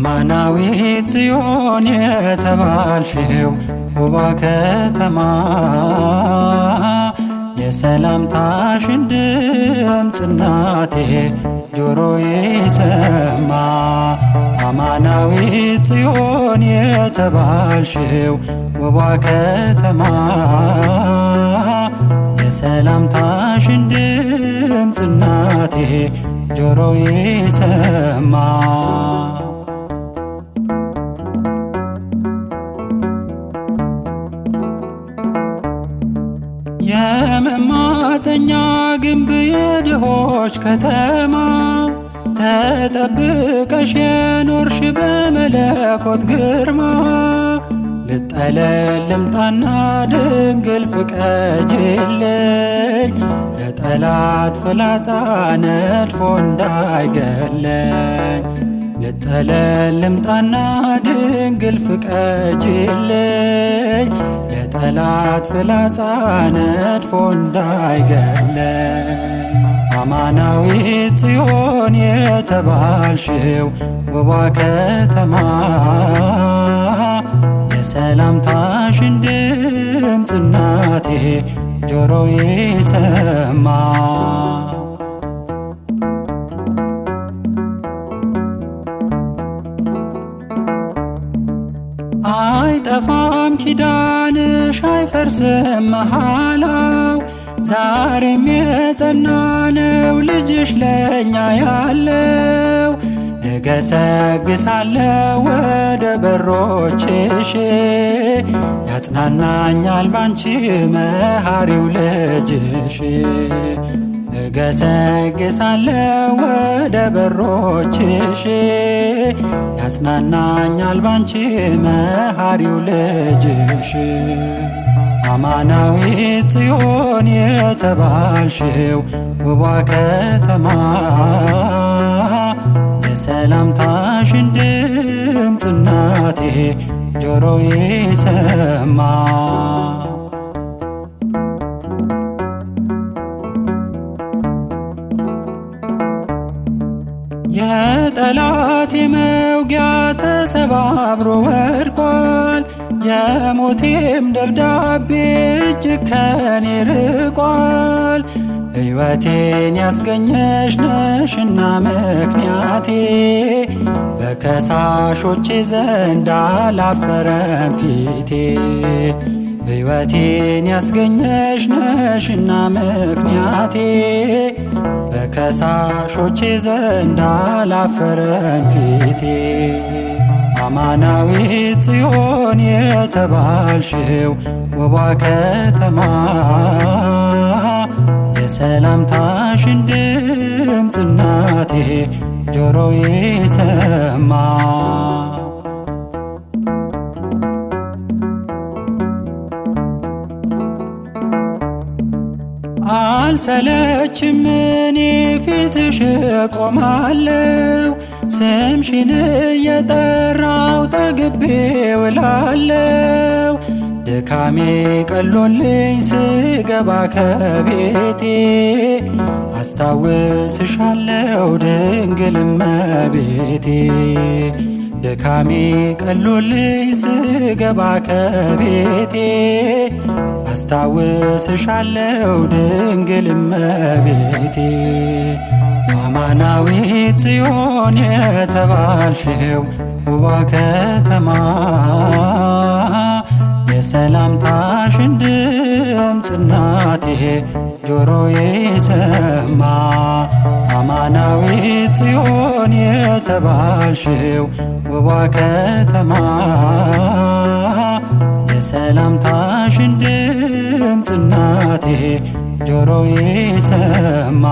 አማናዊት ጽዮን የተባልሽው ውቧ ከተማ የሰላምታሽን ድምፅ እናቴ ጆሮዬ ሰማ። አማናዊት ጽዮን የተባልሽው ውቧ ከተማ የሰላምታሽን ድምፅ እናቴ ጆሮዬ ሰማ። የመማፀኛ ግንብ የድሆች ከተማ ተጠብቀሽ የኖርሽ በመለኮት ግርማ ልጠለል ልምጣና ድንግል ፍቀጅልኝ ለጠላት ፍላጻ ነድፎ እንዳይገለኝ። ልጠለል ልምጣና ድንግል ፍቀጅልኝ ለጠላት ፍላጻ ነድፎ እንዳይገለኝ። አማናዊት ጽዮን የተባልሽው ውቧ ከተማ የሰላምታሽን ድምፅ እናቴ ጆሮዬ ሰማ። አይጠፋም ኪዳንሽ አይፈርስም መሃላው ዛሬም የጸና ነው ልጅሽ ለኛ ያለው። እገሰግሳለሁ ወደ በሮችሽ ያጽናናኛል ባንቺ መሐሪው ልጅሽ። እገሰግሳለሁ ወደ በሮችሽ ያጽናናኛል ባንቺ መሐሪው ልጅሽ። አማናዊት ጽዮን የተባልሽው ውቧ ከተማ የሰላምታሽን ድምፅ እናቴ ጆሮዬ ሰማ። የጠላቴ መውጊያ ተሰባብሮ ወድቋል የሞቴም ደብዳቤ እጅግ ከኔ ርቋል። ሕይወቴን ያስገኘሽ ነሽና ምክንያቴ በከሳሾቼ ዘንድ አላፈረም ፊቴ። ሕይወቴን ያስገኘሽ ነሽና ምክንያቴ በከሳሾቼ ዘንድ አላፈረም ፊቴ። አማናዊት ጽዮን የተባልሽው ውቧ ከተማ የሰላምታሽን ድምፅ እናቴ ጆሮዬ ሰማ። አልሰለችም እኔ ፊትሽ ቆማለሁ ስምሽን እየጠራው ጠግቤ ውላለሁ። ድካሜ ቀሎልኝ ስገባ ከቤቴ አስታውስሻለሁ ድንግል እመቤቴ። ድካሜ ቀሎልኝ ስገባ ከቤቴ አስታውስሻለሁ ድንግል እመቤቴ። አማናዊት ጽዮን የተባልሽው ውቧ ከተማ የሰላምታሽን ድምፅ እናቴ ጆሮዬ ሰማ። አማናዊት ጽዮን የተባልሽው ውቧ ከተማ የሰላምታሽን ድምፅ እናቴ ጆሮዬ ሰማ።